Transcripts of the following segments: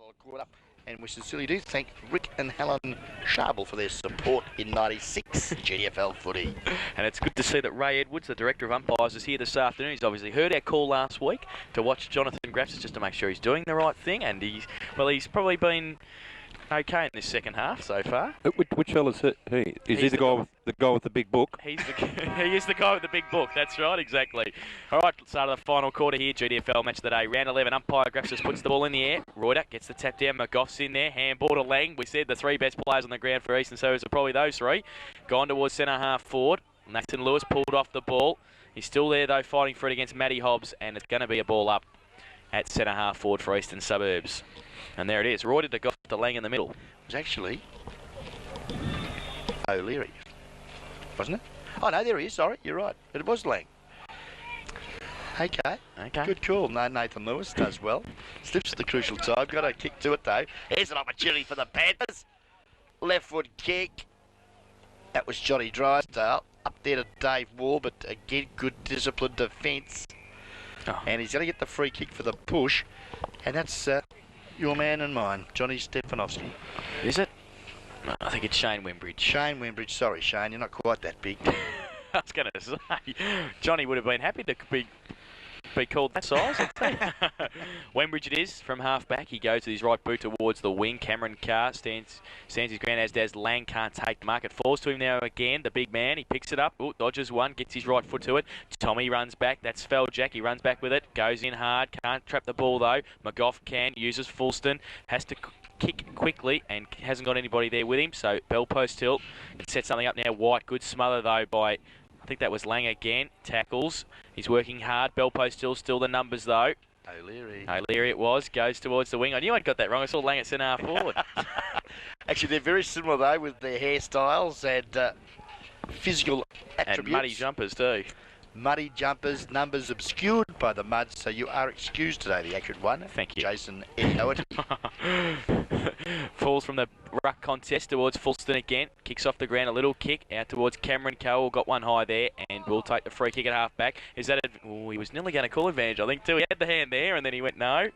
final quarter. And we sincerely do thank Rick and Helen Sharble for their support in 96 GDFL footy. And it's good to see that Ray Edwards, the Director of Umpires, is here this afternoon. He's obviously heard our call last week to watch Jonathan Grafsis just to make sure he's doing the right thing. And he's probably been okay in this second half so far. Which fella's he? Is he the guy with the big book? He is the guy with the big book. That's right, exactly. All right, start of the final quarter here. GDFL match of the day. Round 11. Umpire Grafsis puts the ball in the air. Reuter gets the tap down. McGough's in there. Handball to Lang. We said the three best players on the ground for Eastern Suburbs are probably those three. Gone towards centre half forward. Nathan Lewis pulled off the ball. He's still there though, fighting for it against Matty Hobbs, and it's going to be a ball up at centre half forward for Eastern Suburbs. And there it is. Reuter to Goff to Lang in the middle. It was actually O'Leary, wasn't it? Oh, no, there he is. Sorry, you're right. It was Lang. Okay. Good call. No, Nathan Lewis does well. Slips at the crucial time. Got a kick to it, though. Here's an opportunity for the Panthers. Left foot kick. That was Johnny Drysdale. Up there to Dave Wall, but again, good disciplined defence. Oh. And he's going to get the free kick for the push. And that's your man and mine, Johnny Stefanovski. Is it? No, I think it's Shane Wembridge. Shane Wembridge. Sorry, Shane, you're not quite that big. I was going to say, Johnny would have been happy to be called that size. Wembridge it is from half back. He goes with his right boot towards the wing. Cameron Carr stands his ground, as does Lang. Can't take the mark. It falls to him now again. The big man. He picks it up. Ooh, dodges one. Gets his right foot to it. Tommy runs back. That's Feldjack. He runs back with it. Goes in hard. Can't trap the ball though. McGough can. Uses Fulston. Has to kick quickly and hasn't got anybody there with him. So bell post tilt. Can set something up now. White. Good smother though by, I think that was Lang again. Tackles. He's working hard. Bell post still the numbers though. O'Leary it was. Goes towards the wing. I knew I'd got that wrong. I saw Lang at centre half forward. Actually, they're very similar though with their hairstyles and physical attributes. And muddy jumpers too. Muddy jumpers, numbers obscured by the mud, so you are excused today, the accurate one. Thank you. Jason Edowett. Falls from the ruck contest towards Fulston again. Kicks off the ground, a little kick out towards Cameron Cowell. Got one high there and will take the free kick at half back. Is that he was nearly going to call advantage, I think, too. He had the hand there and then he went no.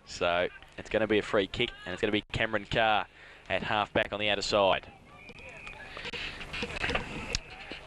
So it's going to be a free kick and it's going to be Cameron Carr at half back on the outer side.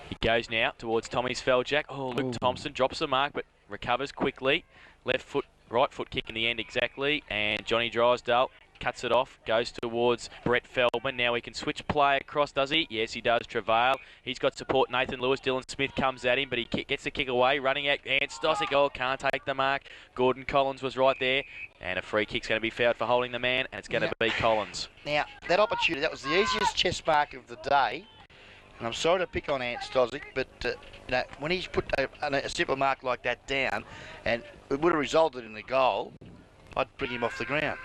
He goes now towards Tommy's Feldjack. Oh, Luke Thompson drops the mark but recovers quickly. Left foot, right foot kick in the end exactly. And Johnny Drysdale cuts it off, goes towards Brett Feldman. Now he can switch play across, does he? Yes, he does. Travail. He's got support. Nathan Lewis. Dylan Smith comes at him, but he gets the kick away. Running out. And Stossick, can't take the mark. Gordon Collins was right there. And a free kick's going to be fouled for holding the man, and it's going to be Collins. Now, that opportunity, that was the easiest chest mark of the day. And I'm sorry to pick on Ant Stozic, but when he's put a simple mark like that down, and it would have resulted in a goal, I'd bring him off the ground.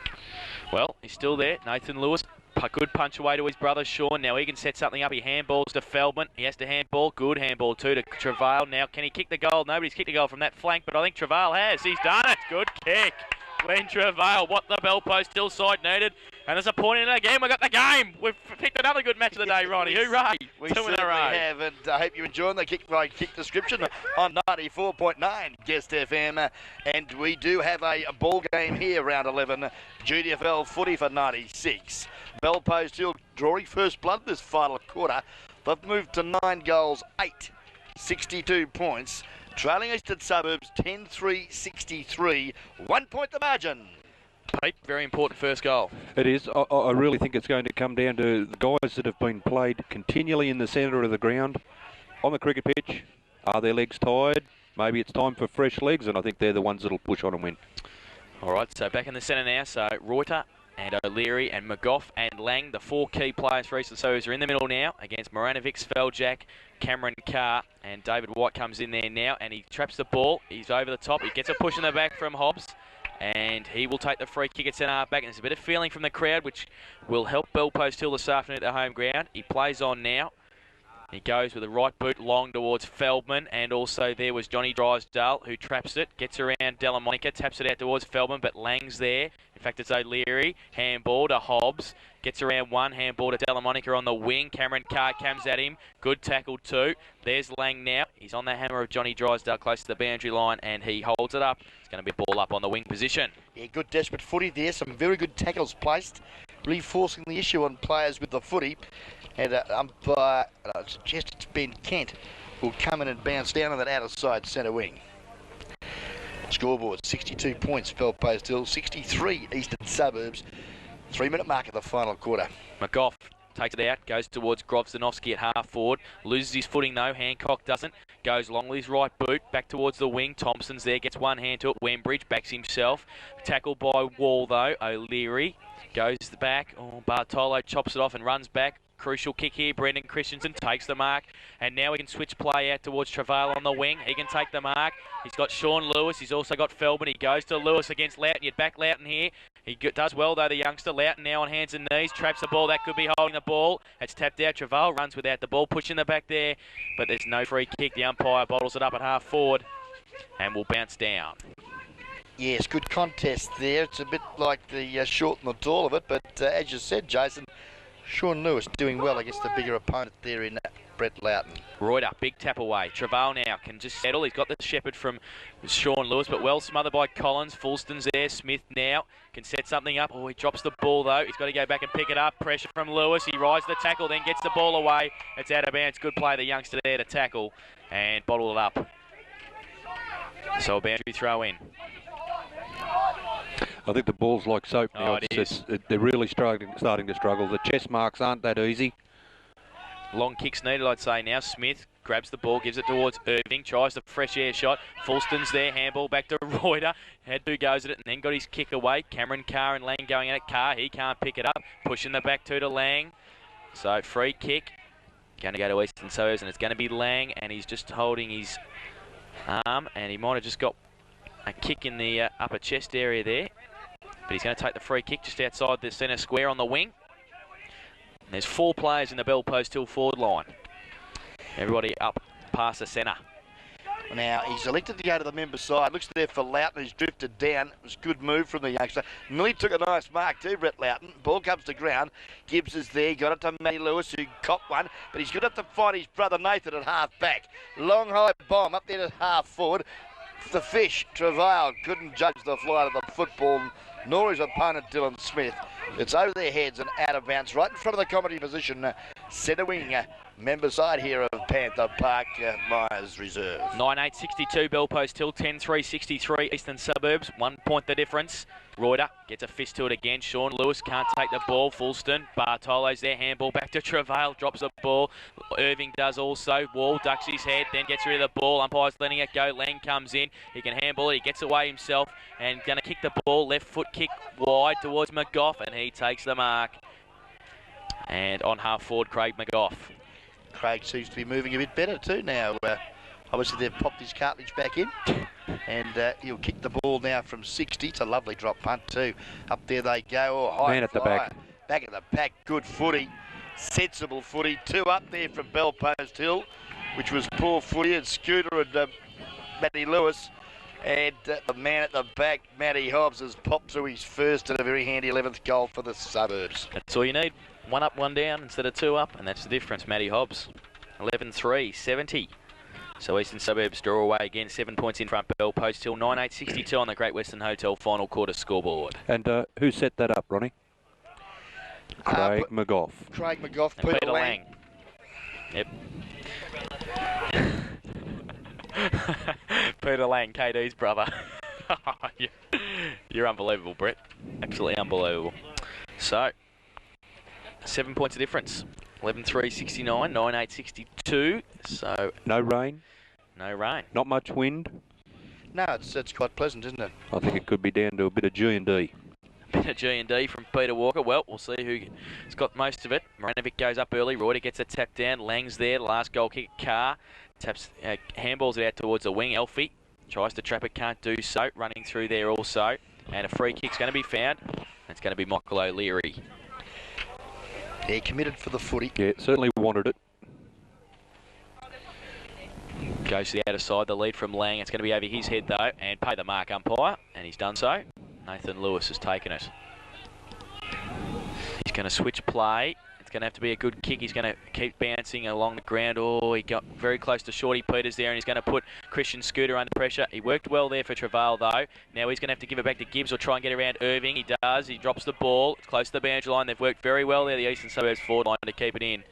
Well, he's still there. Nathan Lewis, a good punch away to his brother Sean. Now he can set something up. He handballs to Feldman. He has to handball. Good handball too to Travail. Now can he kick the goal? Nobody's kicked the goal from that flank, but I think Travail has. He's done it. Good kick. Glenn Travail, what the bell post, still side needed. And there's a point in it again. We got the game. We've picked another good match of the day, Ronnie. Hooray. We certainly have, and I hope you're enjoying the kick by kick description on 94.9 Guest FM. And we do have a ball game here, round 11, GDFL footy for 96. Bell post still drawing first blood this final quarter. They've moved to 9 goals, 8, 62 points. Trailing Eastern Suburbs 10-3-63, 1 point the margin. Pete, very important first goal. It is. I really think it's going to come down to the guys that have been played continually in the centre of the ground on the cricket pitch. Are their legs tired? Maybe it's time for fresh legs, and I think they're the ones that'll push on and win. All right, so back in the centre now. So Reuter and O'Leary and McGough and Lang, the 4 key players for Eastern Suburbs, are in the middle now against Moranovic, Feldjack, Cameron Carr, and David White comes in there now and he traps the ball. He's over the top. He gets a push in the back from Hobbs and he will take the free kick at centre half back. And there's a bit of feeling from the crowd which will help Bell Post Hill this afternoon at the home ground. He plays on now. He goes with the right boot long towards Feldman, and also there was Johnny Drysdale who traps it, gets around Delamonica, taps it out towards Feldman, but Lang's there. In fact, it's O'Leary, handball to Hobbs, gets around one, handball to Delamonica on the wing. Cameron Carr comes at him, good tackle too. There's Lang now. He's on the hammer of Johnny Drysdale close to the boundary line, and he holds it up. It's going to be a ball up on the wing position. Yeah, good desperate footy there. Some very good tackles placed, reinforcing the issue on players with the footy. And umpire, I suggest it's Ben Kent, will come in and bounce down on that outer side centre wing. Scoreboard, 62 points, Bellpost Hill, 63 Eastern Suburbs. 3-minute mark of the final quarter. McGough takes it out, goes towards Grobzanovsky at half forward, loses his footing though, Hancock doesn't, goes long with his right boot, back towards the wing, Thompson's there, gets one hand to it, Wembridge backs himself, tackled by Wall though, O'Leary goes back, Bartolo chops it off and runs back. Crucial kick here, Brendan Christensen takes the mark, and now he can switch play out towards Travail on the wing. He can take the mark. He's got Sean Lewis, he's also got Feldman. He goes to Lewis against Loughton. You'd back Loughton here. He does well though, the youngster. Loughton now on hands and knees, traps the ball. That could be holding the ball. It's tapped out. Travail runs without the ball, pushing the back there, but there's no free kick. The umpire bottles it up at half forward and will bounce down. Yes, good contest there. It's a bit like the short and the tall of it, but as you said, Jason, Sean Lewis doing well against the bigger opponent there in Brett Loughton. Reuter, big tap away. Travail now can just settle. He's got the shepherd from Sean Lewis, but well smothered by Collins. Fulston's there. Smith now can set something up. Oh, he drops the ball though. He's got to go back and pick it up. Pressure from Lewis. He rides the tackle, then gets the ball away. It's out of bounds. Good play, the youngster there to tackle and bottle it up. So a boundary throw in. I think the ball's like soap now. They're really starting to struggle. The chest marks aren't that easy. Long kicks needed, I'd say now. Smith grabs the ball, gives it towards Irving, tries the fresh air shot. Fulston's there, handball back to Reuter. Had two goes at it and then got his kick away. Cameron Carr and Lang going at it. Carr, he can't pick it up. Pushing the back two to Lang. So free kick. Going to go to Eastern Suburbs, and it's going to be Lang, and he's just holding his arm, and he might have just got a kick in the upper chest area there. But he's going to take the free kick just outside the centre square on the wing. And there's 4 players in the Bellpost Hill forward line. Everybody up past the centre. Now, he's elected to go to the member side. Looks there for Loughton, who's drifted down. It was a good move from the youngster. Nearly took a nice mark too, Brett Loughton. Ball comes to ground. Gibbs is there. Got it to Matty Lewis, who copped one. But he's good enough to find his brother Nathan at half back. Long high bomb up there at half forward. The fish, Travail, couldn't judge the flight of the football, nor his opponent Dylan Smith. It's over their heads and out of bounds, right in front of the comedy position. Centre wing, member side here of Panther Park, Myers Reserve. 9-8-62 Bellpost Hill, 10-3-63 Eastern Suburbs. 1 point the difference. Reuter gets a fist to it again. Sean Lewis can't take the ball. Fulston, Bartolo's there. Handball back to Travail. Drops the ball. Irving does also. Wall ducks his head, then gets rid of the ball. Umpire's letting it go. Lang comes in. He can handball it. He gets away himself and going to kick the ball. Left foot kick wide towards McGough, and he takes the mark. And on half forward, Craig McGough. Craig seems to be moving a bit better too now. Obviously, they've popped his cartilage back in. And he'll kick the ball now from 60. It's a lovely drop punt too. Up there they go. Oh, high Man at the back. Back at the pack. Good footy. Sensible footy. 2 up there from Bellpost Hill, which was poor footy. And Scooter and Matty Lewis. And the man at the back, Matty Hobbs, has popped through his first and a very handy 11th goal for the Suburbs. That's all you need. 1 up, 1 down instead of 2 up. And that's the difference. Matty Hobbs. 11-3, 70. So Eastern Suburbs draw away again, 7 points in front. Bellpost Hill, 9-8-62 on the Great Western Hotel final quarter scoreboard. And who set that up, Ronnie? Craig McGough. Craig McGough, And Peter Lang. Yep. Peter Lang, KD's brother. You're unbelievable, Brett. Absolutely unbelievable. So, 7 points of difference. 11-3-69, 9-8-62. So no rain. No rain. Not much wind. No, it's quite pleasant, isn't it? I think it could be down to a bit of G&D. Bit of G&D from Peter Walker. Well, we'll see who's got most of it. Moranovic goes up early. Reuter gets a tap down. Lang's there. Last goal kick. Carr taps, handballs it out towards the wing. Elfie tries to trap it. Can't do so. Running through there also. And a free kick's going to be found. It's going to be Michael O'Leary. Yeah, committed for the footy. Yeah, certainly wanted it. Goes to the outer side, the lead from Lang. It's going to be over his head though, and pay the mark umpire, and he's done so. Nathan Lewis has taken it. He's going to switch play. It's going to have to be a good kick. He's going to keep bouncing along the ground. Oh, he got very close to Shorty Peters there, and he's going to put Christian Scooter under pressure. He worked well there for Travail though. Now he's going to have to give it back to Gibbs or try and get around Irving. He does. He drops the ball. It's close to the boundary line. They've worked very well there, the Eastern Suburbs forward line, to keep it in.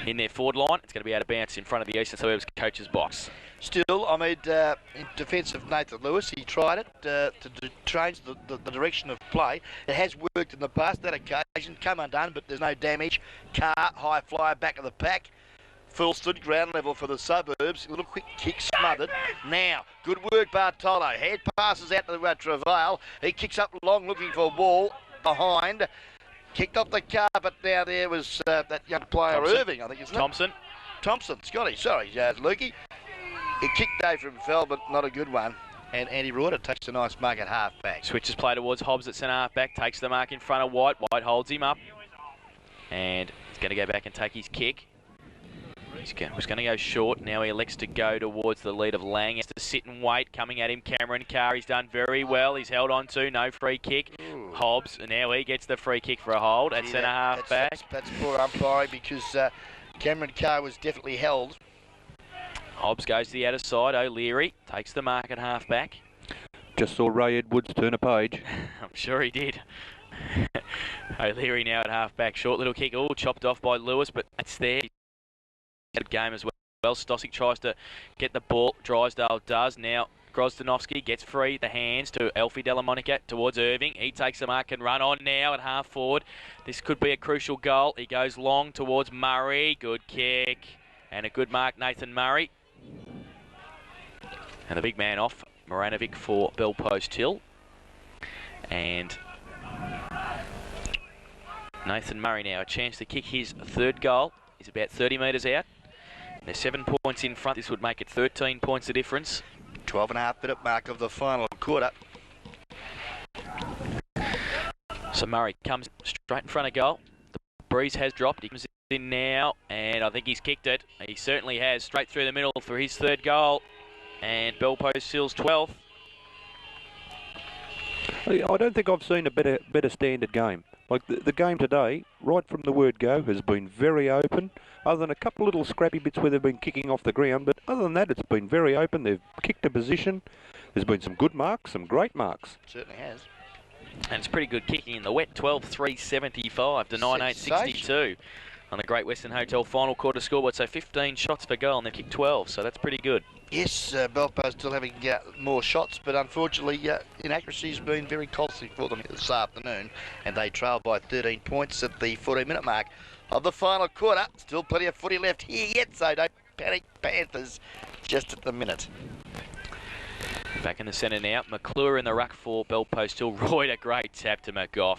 In their forward line, it's going to be out of bounds in front of the Eastern Suburbs coach's box. Still, I mean, in defence of Nathan Lewis, he tried it to change the direction of play. It has worked in the past. That occasion come undone, but there's no damage. Car, high flyer, back of the pack. Full stood ground level for the Suburbs. A little quick kick smothered. Now, good work, Bartolo. Head passes out to Travail. He kicks up long, looking for a ball behind. Kicked off the car, but now there was that young player, Thompson. Irving, I think, isn't Thompson. it? Thompson, Scotty, sorry, Lukey. He kicked Dave from fell, but not a good one. And Andy Reuter takes a nice mark at half back. Switches play towards Hobbs at centre half back, takes the mark in front of White. White holds him up, and he's going to go back and take his kick. He's going to go short. Now he elects to go towards the lead of Lang. He has to sit and wait. Coming at him, Cameron Carr. He's done very well. He's held on to. No free kick. Ooh. Hobbs, and now he gets the free kick for a hold at centre half back. That's poor umpiring because Cameron Carr was definitely held. Hobbs goes to the outer side. O'Leary takes the mark at half back. Just saw Ray Edwards turn a page. I'm sure he did. O'Leary now at half back. Short little kick. Oh, chopped off by Lewis, but it's there. Good game as well. Stosic tries to get the ball. Drysdale does. Now Grozdanovsky gets free. The hands to Elfie Delamonica towards Irving. He takes the mark and run on now at half forward. This could be a crucial goal. He goes long towards Murray. Good kick. And a good mark, Nathan Murray. And the big man off, Moranovic for Bell Post Hill. And Nathan Murray now a chance to kick his third goal. He's about 30 metres out. They're 7 points in front. This would make it 13 points the difference. 12.5-minute mark of the final quarter. So Murray comes straight in front of goal. The breeze has dropped. He comes in now, and I think he's kicked it. He certainly has, straight through the middle for his third goal. And Bell Post Hill's 12th. I don't think I've seen a better standard game. Like the game today, right from the word go, has been very open. Other than a couple of little scrappy bits where they've been kicking off the ground, but other than that, it's been very open. They've kicked a position. There's been some good marks, some great marks. Certainly has. And it's pretty good kicking in the wet. 12-3-75 to 9-8-62 on the Great Western Hotel final quarter scoreboard. So 15 shots per goal, and they've kicked 12, so that's pretty good. Yes, Belpo still having more shots, but unfortunately inaccuracy has been very costly for them this afternoon, and they trail by 13 points at the 14-minute mark of the final quarter. Still plenty of footy left here yet, so don't panic, Panthers, just at the minute. Back in the centre now, McClure in the ruck for Bell Post Hill. Royd, a great tap to McGough.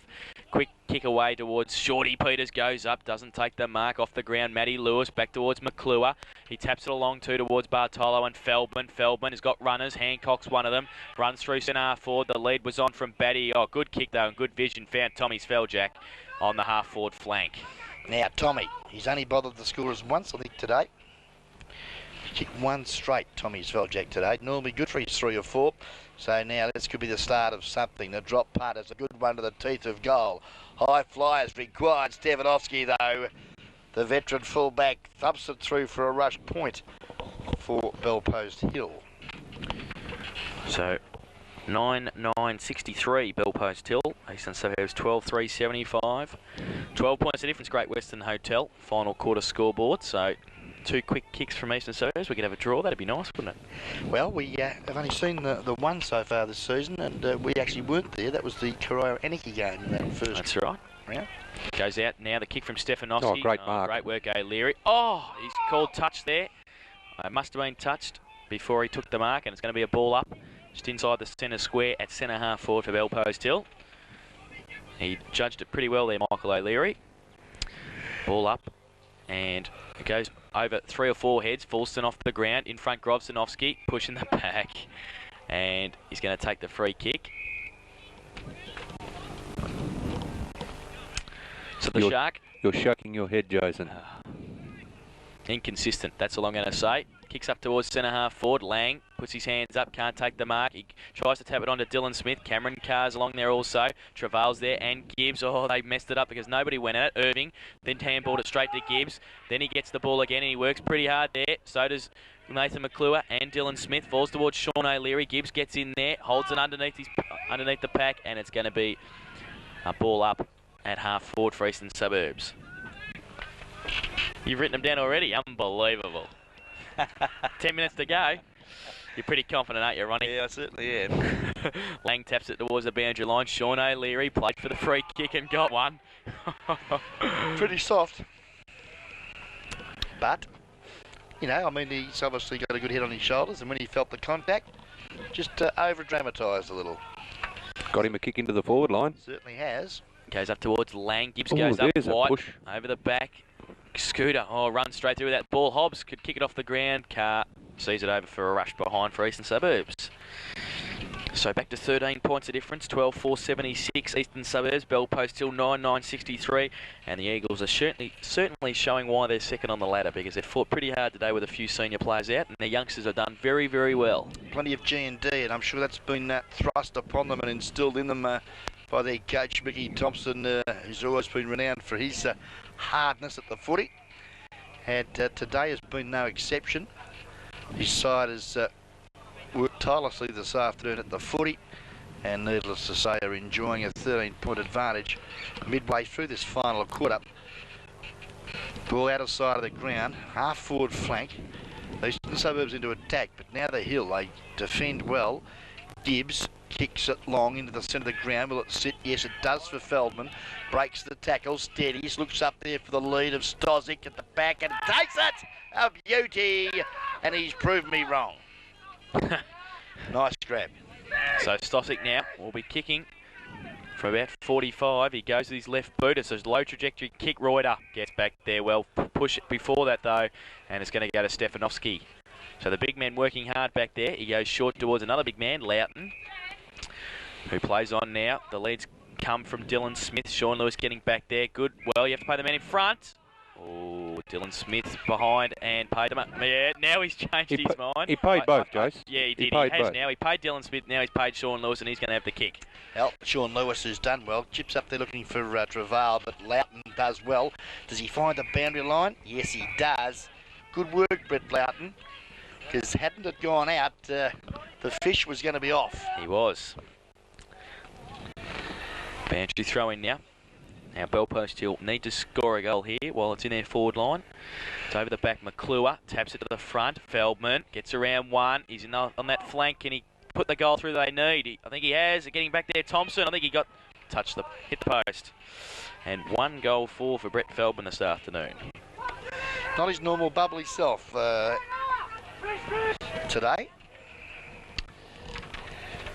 Quick kick away towards Shorty Peters, goes up, doesn't take the mark off the ground. Matty Lewis back towards McClure. He taps it along towards Bartolo and Feldman. Feldman has got runners. Hancock's one of them. Runs through centre half forward. The lead was on from Batty. Oh, good kick though, and good vision. Found Tommy Sveljack on the half forward flank. Now Tommy, he's only bothered the scorers once, I think, today. He kicked one straight, Tommy Sveljack, today. Normally good for his 3 or 4. So now this could be the start of something. The drop punt is a good one to the teeth of goal. High flyers required. Stevanovsky, though, the veteran fullback, thumps it through for a rush point for Bell Post Hill. So 9-9-63 Bell Post Hill. Eastern Suburbs 12-3-75. 12 points the difference, Great Western Hotel. Final quarter scoreboard. So 2 quick kicks from Eastern Suburbs. We could have a draw. That'd be nice, wouldn't it? Well, we have only seen the one so far this season, and we actually weren't there. That was the Carrera-Aniki game in that first. That's right. Yeah. Goes out now. The kick from Stefanovsky. Oh, great mark. Great work, O'Leary. Oh, he's called touch there. It must have been touched before he took the mark, and it's going to be a ball up just inside the centre square at centre half forward for Bell Post Hill. He judged it pretty well there, Michael O'Leary. Ball up, and it goes over 3 or 4 heads. Fulston off the ground. In front, Grobstanovsky pushing the back. And he's going to take the free kick. So the Shark... You're shaking your head, Jason. Inconsistent. That's all I'm going to say. kicks up towards centre half forward. Lang puts his hands up, can't take the mark. He tries to tap it onto Dylan Smith. Cameron Carr's along there also. Travail's there and Gibbs. Oh, they messed it up because nobody went at it. Irving then handballed it straight to Gibbs. Then he gets the ball again and he works pretty hard there. So does Nathan McClure and Dylan Smith. Falls towards Sean O'Leary. Gibbs gets in there, holds it underneath the pack, and it's going to be a ball up at half forward for Eastern Suburbs. You've written them down already. Unbelievable. 10 minutes to go. You're pretty confident, aren't you, Ronnie? Yeah, I certainly am. Lang taps it towards the boundary line. Sean O'Leary played for the free kick and got one. Pretty soft. But, you know, I mean, he's obviously got a good head on his shoulders, and when he felt the contact, just over-dramatised a little. Got him a kick into the forward line. Certainly has. Goes up towards Lang. Gibbs goes up wide. Over the back. Scooter, runs straight through that ball. Hobbs could kick it off the ground. Carr sees it over for a rush behind for Eastern Suburbs. So back to 13 points of difference, 12-4-76 Eastern Suburbs, Bell Post Hill 9-9-63, and the Eagles are certainly showing why they're second on the ladder, because they've fought pretty hard today with a few senior players out, and their youngsters have done very, very well. Plenty of G&D, and I'm sure that's been thrust upon them and instilled in them by their coach Mickey Thompson, who's always been renowned for his hardness at the footy. And today has been no exception. His side has worked tirelessly this afternoon at the footy, and needless to say are enjoying a 13-point advantage midway through this final quarter. Ball out of sight of the ground, half forward flank. Eastern Suburbs into attack, but now the hill, they defend well. Gibbs kicks it long into the centre of the ground. Will it sit? Yes, it does for Feldman. Breaks the tackle, steadies, looks up there for the lead of Stozic at the back and takes it! A beauty! And he's proved me wrong. Nice grab. So Stozic now will be kicking from about 45. He goes with his left boot. It's a low trajectory kick. Reuter gets back there well. Push it before that though, and it's going to go to Stefanovski. So the big man working hard back there. He goes short towards another big man, Loughton, who plays on now. The leads come from Dylan Smith. Sean Lewis getting back there. Good. Well, you have to pay the man in front. Oh, Dylan Smith behind and paid him up. Yeah, now he's changed his mind. He paid both, Jace. Yeah, he did. He He has both. now. He paid Dylan Smith. Now he's paid Sean Lewis, and he's going to have the kick. Well, Sean Lewis, who's done well, chips up there looking for Travail, but Loughton does well. Does he find the boundary line? Yes, he does. Good work, Brett Loughton, because hadn't it gone out, the fish was going to be off. He was. Boundary throw-in now. Now Bell Post Hill need to score a goal here while it's in their forward line. It's over the back. McClure taps it to the front. Feldman gets around one. He's on that flank. Can he put the goal through they need? I think he has. Getting back there, Thompson. I think he hit the post. And one goal for Brett Feldman this afternoon. Not his normal bubbly self today.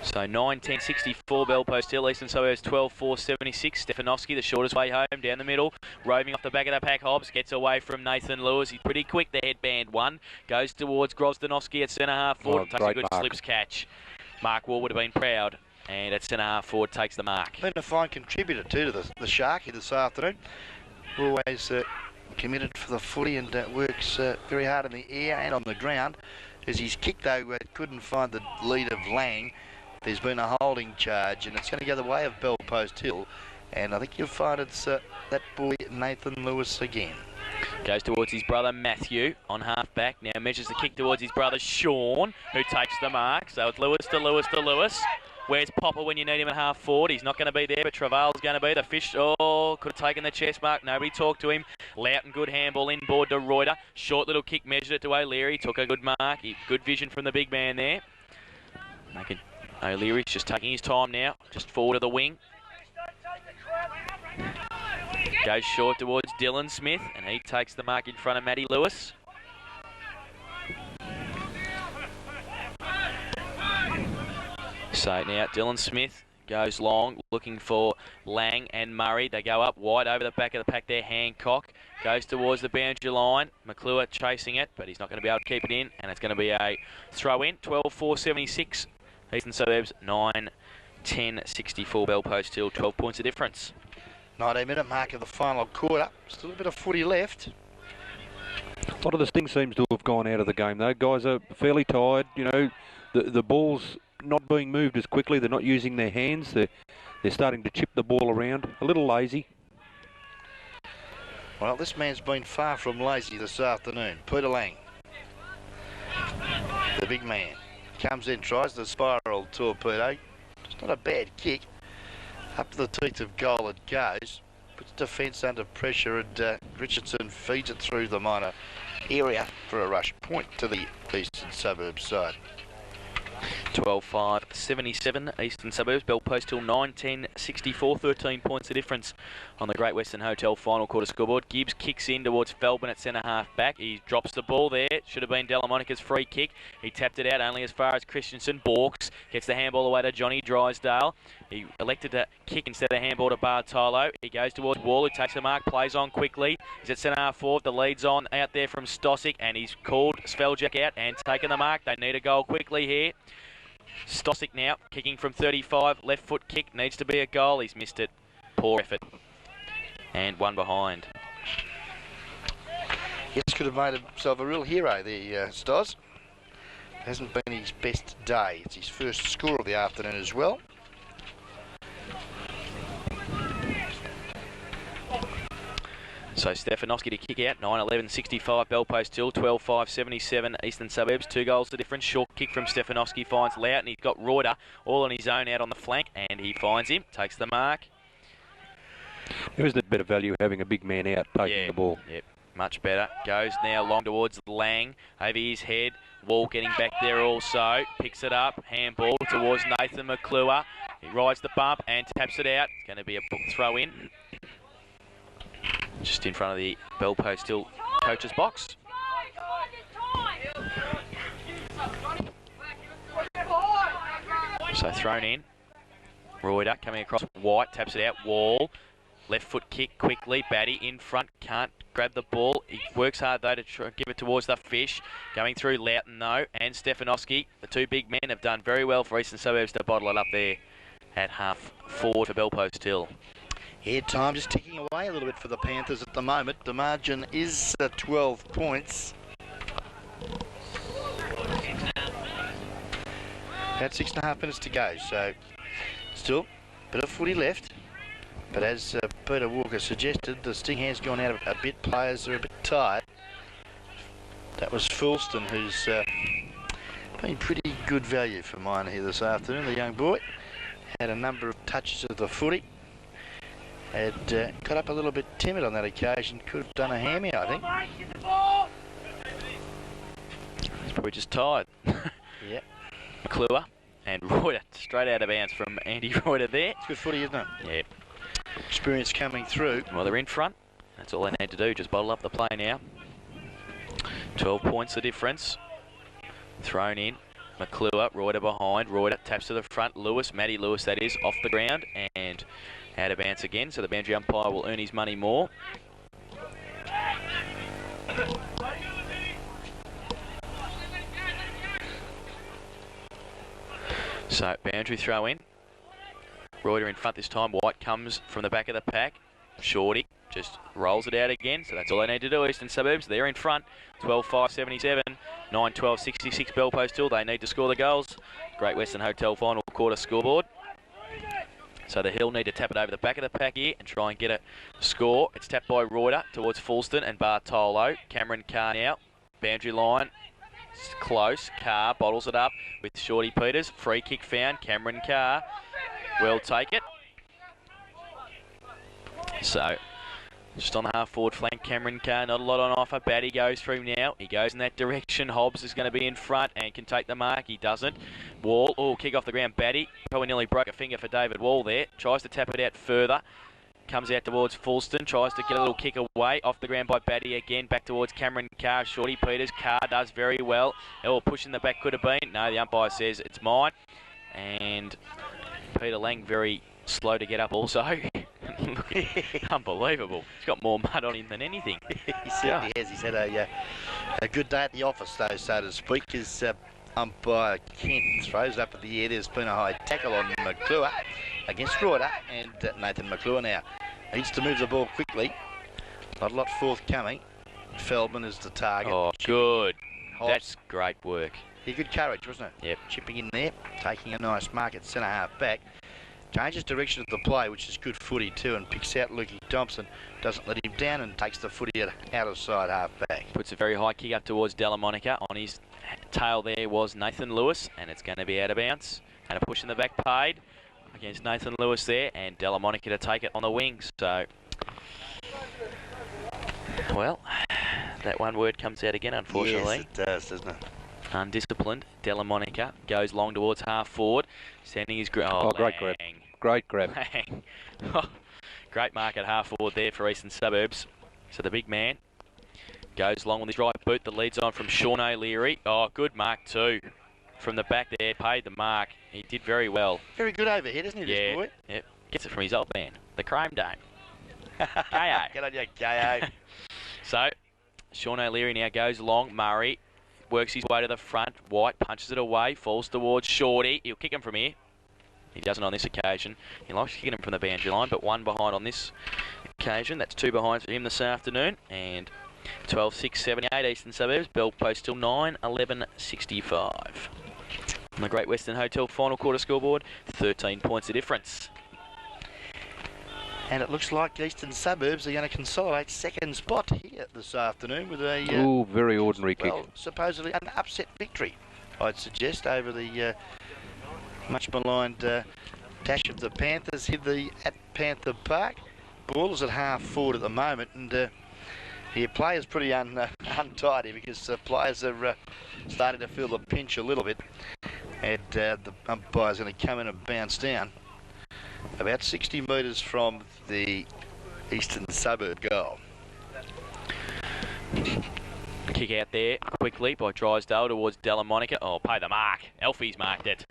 So 9-10-64 Bell Post Hill. Eastern Suburbs 12-4-76. Stefanovski, the shortest way home, down the middle. Roving off the back of the pack. Hobbs gets away from Nathan Lewis. He's pretty quick. The headband one. Goes towards Grozdanovski at centre half forward. Takes a good slips catch. Mark Wall would have been proud. And at centre half forward takes the mark. Been a fine contributor too to the Sharky this afternoon. Always committed for the footy and works very hard in the air and on the ground. As he's kicked though, couldn't find the lead of Lang. There's been a holding charge, and it's going to go the way of Bell Post Hill. And I think you'll find it's that boy Nathan Lewis again. Goes towards his brother Matthew on half back. Now measures the kick towards his brother Sean, who takes the mark. So it's Lewis to Lewis to Lewis. Where's Popper when you need him at half forward? He's not going to be there, but Travail's going to be. The fish, could have taken the chest mark. Nobody talked to him. Loughton, good handball inboard to Reuter. Short little kick, measured it to O'Leary. Took a good mark. Good vision from the big man there. O'Leary's just taking his time now. Just forward of the wing. Goes short towards Dylan Smith, and he takes the mark in front of Matty Lewis. So now Dylan Smith goes long, looking for Lang and Murray. They go up wide over the back of the pack there. Hancock goes towards the boundary line. McClure chasing it, but he's not going to be able to keep it in, and it's going to be a throw-in. 12-4-76. Eastern Suburbs 9-10-64 Bell Post Hill, 12 points of difference. 19-minute mark of the final quarter. Still a bit of footy left. A lot of the sting seems to have gone out of the game, though. Guys are fairly tired. You know, the ball's not being moved as quickly. They're not using their hands. They're starting to chip the ball around. A little lazy. Well, this man's been far from lazy this afternoon. Peter Lang, the big man, comes in, tries the spiral torpedo. It's not a bad kick. Up to the teeth of goal it goes. Puts defence under pressure, and Richardson feeds it through the minor area for a rush point to the eastern suburbs side. 12-5, 77 Eastern Suburbs. Bell Post till 9-10, 64, 13 points the difference on the Great Western Hotel final quarter scoreboard. Gibbs kicks in towards Feldman at centre half back. He drops the ball there. Should have been Delamonica's free kick. He tapped it out only as far as Christensen. Borks gets the handball away to Johnny Drysdale. He elected to kick instead of handball to Bartolo. He goes towards Wall, who takes the mark, plays on quickly. He's at centre half forward. The lead's on out there from Stosic, and he's called Sveljak out and taken the mark. They need a goal quickly here. Stosic now, kicking from 35, left foot kick, needs to be a goal, he's missed it. Poor effort. And one behind. Yes, could have made himself a real hero there, Stos. Hasn't been his best day. It's his first score of the afternoon as well. So Stefanowski to kick out, 9-11, 65, Bell Post till 12-5, 77, Eastern Suburbs. 2 goals the difference. Short kick from Stefanowski finds Lout, and he's got Reuter all on his own out on the flank, and he finds him, takes the mark. There isn't a bit of value having a big man out taking the ball. Yep, much better. Goes now long towards Lang, over his head. Wall getting back there also, picks it up, handball towards Nathan McClure. He rides the bump and taps it out. It's going to be a throw in. Just in front of the Bell Post Hill coach's box. So thrown in. Reuter coming across. White taps it out. Wall. Left foot kick quickly. Batty in front. Can't grab the ball. He works hard though to try give it towards the Fish. Going through Loughton though. And Stefanowski. The 2 big men have done very well for Eastern Suburbs to bottle it up there at half forward for Bell Post Hill. Yeah, time just ticking away a little bit for the Panthers at the moment. The margin is 12 points. About 6.5 minutes to go, so still a bit of footy left. But as Peter Walker suggested, the sting has gone out a bit. Players are a bit tired. That was Fulston, who's been pretty good value for mine here this afternoon. The young boy had a number of touches of the footy. Had got up a little bit timid on that occasion. Could have done a hammy, I think. He's probably just tired. Yep. McClure and Reuter straight out of bounds from Andy Reuter there. It's good footy, isn't it? Yep. Experience coming through. Well, they're in front. That's all they need to do. Just bottle up the play now. 12 points the difference. Thrown in. McClure, Reuter behind. Reuter taps to the front. Lewis, Matty Lewis that is, off the ground. And out of bounds again, so the boundary umpire will earn his money more. So boundary throw in. Reuter in front this time. White comes from the back of the pack. Shorty just rolls it out again, so that's all they need to do. Eastern Suburbs, they're in front. 12-5, 77, 9-12, 66. Bell Post Hill, they need to score the goals. Great Western Hotel final quarter scoreboard. So the Hill need to tap it over the back of the pack here and try and get a score. It's tapped by Reuter towards Fulston and Bartolo. Cameron Carr now. Boundary line. It's close. Carr bottles it up with Shorty Peters. Free kick found. Cameron Carr will take it. So just on the half forward flank, Cameron Carr, not a lot on offer. Batty goes through now. He goes in that direction. Hobbs is going to be in front and can take the mark. He doesn't. Wall, oh, kick off the ground. Batty probably nearly broke a finger for David Wall there. Tries to tap it out further. Comes out towards Fulston. Tries to get a little kick away. Off the ground by Batty again. Back towards Cameron Carr. Shorty Peters. Carr does very well. Oh, push in the back could have been. No, the umpire says it's mine. And Peter Lang very slow to get up also. Unbelievable. He's got more mud on him than anything. He certainly has. He's had a good day at the office, though, so to speak. His umpire Kent throws up at the air. There's been a high tackle on McClure against Reuter, and Nathan McClure now needs to move the ball quickly. Not a lot forthcoming. Feldman is the target. Oh, Chipping good. Hobbs. That's great work. Yeah, good courage, wasn't it? Yep. Chipping in there, taking a nice mark at centre half back. Changes direction of the play, which is good footy too, and picks out Lukey Thompson. Doesn't let him down and takes the footy out of side half back. Puts a very high kick up towards Delamonica. On his tail there was Nathan Lewis, and it's going to be out of bounds. And a push in the back paid against Nathan Lewis there, and Delamonica to take it on the wings. So, well, that one word comes out again, unfortunately. Yes, it does, doesn't it? Undisciplined. Delamonica goes long towards half forward, sending his great grab. Great grab. Great mark at half forward there for Eastern Suburbs. So the big man goes long with his right boot. The lead's on from Sean O'Leary. Oh, good mark too. From the back there, paid the mark. He did very well. Very good overhead, isn't he, this boy? Yep. Gets it from his old man, the Chrome Dome. KO. Get on your KO. So, Sean O'Leary now goes long. Murray works his way to the front. White punches it away, falls towards Shorty. He'll kick him from here. He doesn't on this occasion. He likes kicking him from the boundary line, but one behind on this occasion. That's two behind for him this afternoon. And 12-6-78 Eastern Suburbs. Bell Post still 9-11-65. On the Great Western Hotel final quarter scoreboard, 13 points of difference. And it looks like Eastern Suburbs are going to consolidate second spot here this afternoon with a very ordinary kick. Supposedly an upset victory, I'd suggest, over the much maligned dash of the Panthers here at Panther Park. Ball is at half forward at the moment, and the players pretty untidy because players are starting to feel the pinch a little bit, and the umpire's going to come in and bounce down about 60 metres from the Eastern Suburb goal. Kick out there quickly by Drysdale towards Delamonica. Oh, pay the mark. Elfie's marked it.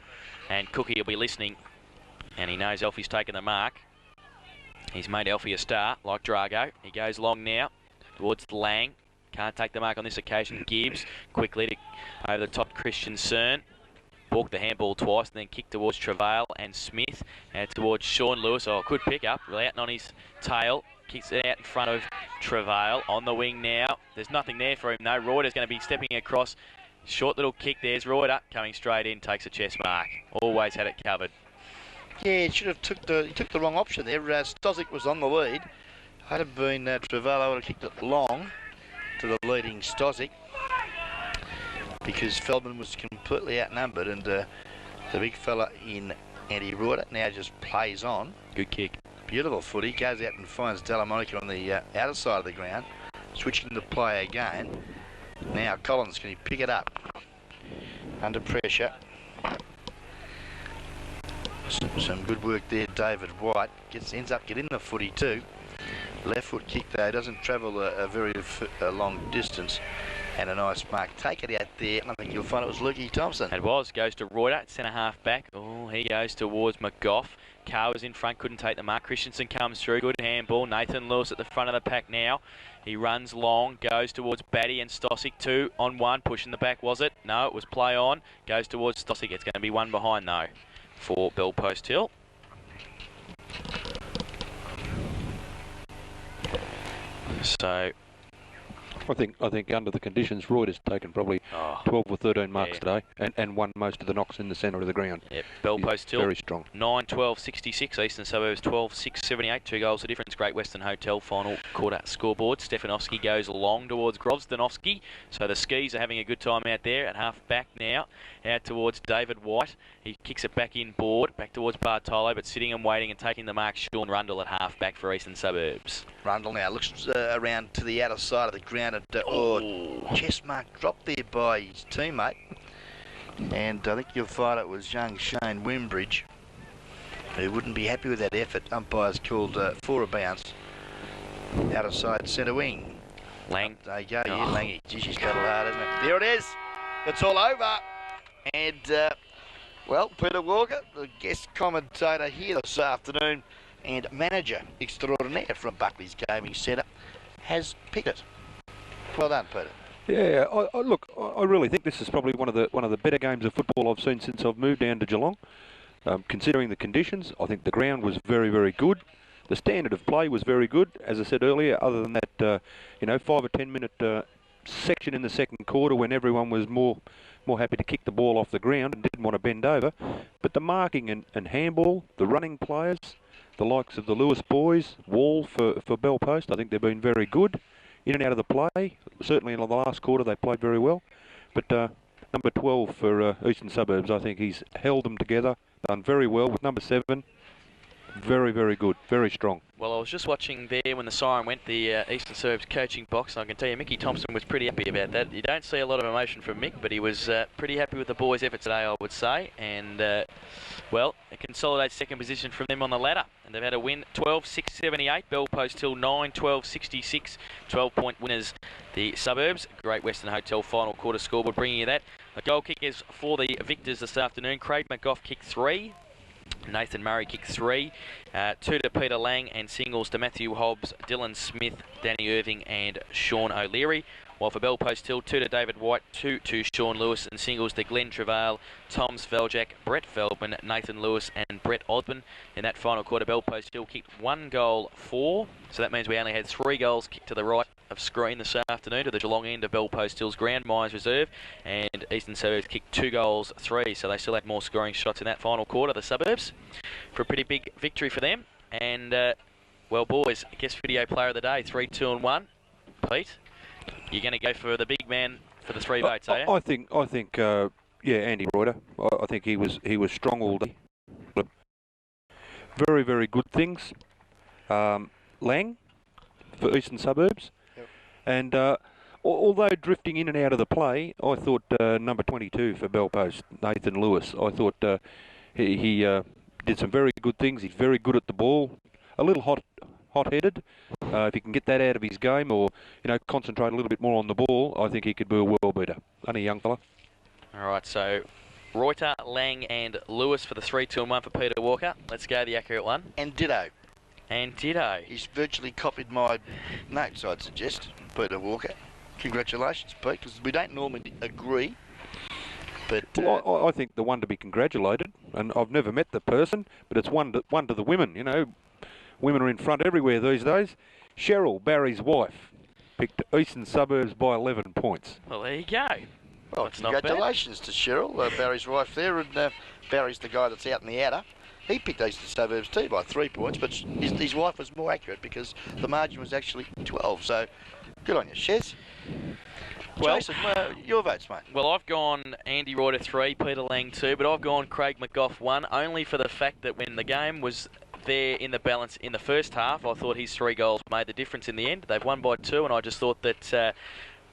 And Cookie will be listening. And he knows Elfie's taken the mark. He's made Elfie a star, like Drago. He goes long now towards Lang. Can't take the mark on this occasion. Gibbs quickly to over the top Christian Cern. Balked the handball twice and then kicked towards Travail and Smith. And towards Sean Lewis. Oh, good pick up. Out on his tail. Kicks it out in front of Travail on the wing now. There's nothing there for him though. Reuter's going to be stepping across. Short little kick. There's Reuter coming straight in. Takes a chest mark. Always had it covered. Yeah, he should have he took the wrong option there. Stozic was on the lead. Had it been Travail, I would have kicked it long to the leading Stozic, because Feldman was completely outnumbered, and the big fella in Andy Reuter now just plays on. Good kick. Beautiful footy. Goes out and finds Delamonica on the outer side of the ground. Switching the play again. Now Collins, can he pick it up? Under pressure. Some good work there, David White. Ends up getting the footy too. Left foot kick though, doesn't travel a very long distance. And a nice mark. Take it out there, and I think you'll find it was Lukey Thompson. It was. Goes to Reuter, centre half back. Oh, he goes towards McGough. Carr was in front, couldn't take the mark. Christensen comes through, good handball. Nathan Lewis at the front of the pack now. He runs long, goes towards Batty and Stossick. 2-on-1, pushing the back, was it? No, it was play on. Goes towards Stossick. It's going to be one behind though for Bell Post Hill. So I think under the conditions, Reuter's taken probably 12 or 13 marks today, and won most of the knocks in the centre of the ground. Yep, Bell Post Hill. Very strong. 9-12-66. Eastern Suburbs 12-6-78. 2 goals of difference. Great Western Hotel final quarter scoreboard. Stefanovski goes long towards Grosdanovski. So the Skis are having a good time out there at half back now. Out towards David White. He kicks it back in board. Back towards Bartolo, but sitting and waiting and taking the mark, Sean Rundle at half back for Eastern Suburbs. Rundle now looks around to the outer side of the ground, and chest mark dropped there by his teammate, and I think you'll find it was young Shane Wimbridge who wouldn't be happy with that effort. Umpires called for a bounce out of side centre wing. Lang. There you go, yeah, Langy. Geez, she's battled hard, isn't it? There it is. It's all over. And, well, Peter Walker, the guest commentator here this afternoon and manager extraordinaire from Buckley's Gaming Centre, has picked it. Well done, Peter. Yeah, look, I really think this is probably one of the better games of football I've seen since I've moved down to Geelong. Considering the conditions, I think the ground was very, very good. The standard of play was very good, as I said earlier, other than that, 5 or 10 minute section in the second quarter when everyone was more happy to kick the ball off the ground and didn't want to bend over. But the marking and handball, the running players, the likes of the Lewis boys, Wall for Bell Post, I think they've been very good in and out of the play. Certainly in the last quarter they played very well. But number 12 for Eastern Suburbs, I think he's held them together, done very well with number 7. Very, very good, very strong. Well, I was just watching there when the siren went, the Eastern Suburbs coaching box, and I can tell you Mickey Thompson was pretty happy about that. You don't see a lot of emotion from Mick, but he was pretty happy with the boys' effort today, I would say. And, well, it consolidates second position from them on the ladder. And they've had a win, 12-6-78, Bell Post Hill 9-12-66, 12-point winners, the Suburbs. Great Western Hotel final quarter scoreboard bringing you that. The goal kickers for the victors this afternoon, Craig McGough kicked 3. Nathan Murray kicked 3, 2 to Peter Lang, and singles to Matthew Hobbs, Dylan Smith, Danny Irving and Sean O'Leary. While for Bell Post Hill, 2 to David White, 2 to Sean Lewis, and singles to Glenn Travail, Tom Sveljak, Brett Feldman, Nathan Lewis and Brett Osborne. In that final quarter, Bell Post Hill kicked 1 goal 4, so that means we only had 3 goals kicked to the right of screen this afternoon to the Geelong end of Bell Post Hill's ground, Myers Reserve, and Eastern Suburbs kicked 2 goals 3, so they still had more scoring shots in that final quarter, the Suburbs, for a pretty big victory for them. And well, boys, guest video player of the day, 3, 2 and 1. Pete, you're going to go for the big man for the 3 votes, are you? I think, yeah, Andy Reuter. I think he was strong all day. Very, very good things. Lang for Eastern Suburbs. And although drifting in and out of the play, I thought number 22 for Bell Post, Nathan Lewis, I thought he did some very good things. He's very good at the ball, a little hot-headed. If he can get that out of his game, or concentrate a little bit more on the ball, I think he could be a world beater. Only a young fella. All right, so Reuter, Lang and Lewis for the 3, 2 and 1 for Peter Walker. Let's go the accurate one. And ditto. And ditto. He's virtually copied my notes, I'd suggest, Peter Walker. Congratulations, Pete, because we don't normally agree. But well, I think the one to be congratulated, and I've never met the person, but it's one to the women. Women are in front everywhere these days. Cheryl, Barry's wife, picked Eastern Suburbs by 11 points. Well, there you go. Well, congratulations to Cheryl, Barry's wife there, and Barry's the guy that's out in the outer. He picked Eastern Suburbs too by 3 points, but his wife was more accurate because the margin was actually 12. So, good on you, Shez. Well, Jason, your votes, mate. Well, I've gone Andy Reuter 3, Peter Lang 2, but I've gone Craig McGough 1, only for the fact that when the game was there in the balance in the first half, I thought his 3 goals made the difference in the end. They've won by 2, and I just thought that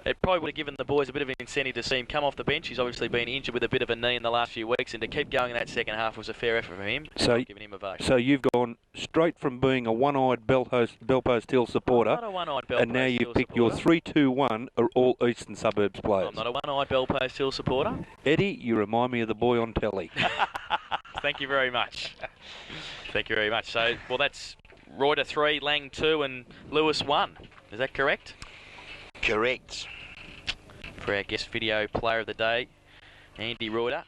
it probably would have given the boys a bit of an incentive to see him come off the bench. He's obviously been injured with a bit of a knee in the last few weeks, and to keep going in that second half was a fair effort for him. So I'm giving him a vote. So you've gone straight from being a one-eyed Bell Post Hill supporter, I'm not a one-eyed Bell and now Post you've Hill picked supporter. your 3, 2, 1 are all Eastern Suburbs players. I'm not a one-eyed Bell Post Hill supporter. Eddie, you remind me of the boy on telly. Thank you very much. Thank you very much. So, well, that's Reuter 3, Lang 2, and Lewis 1. Is that correct? Correct. For our guest video player of the day, Andy Reuter.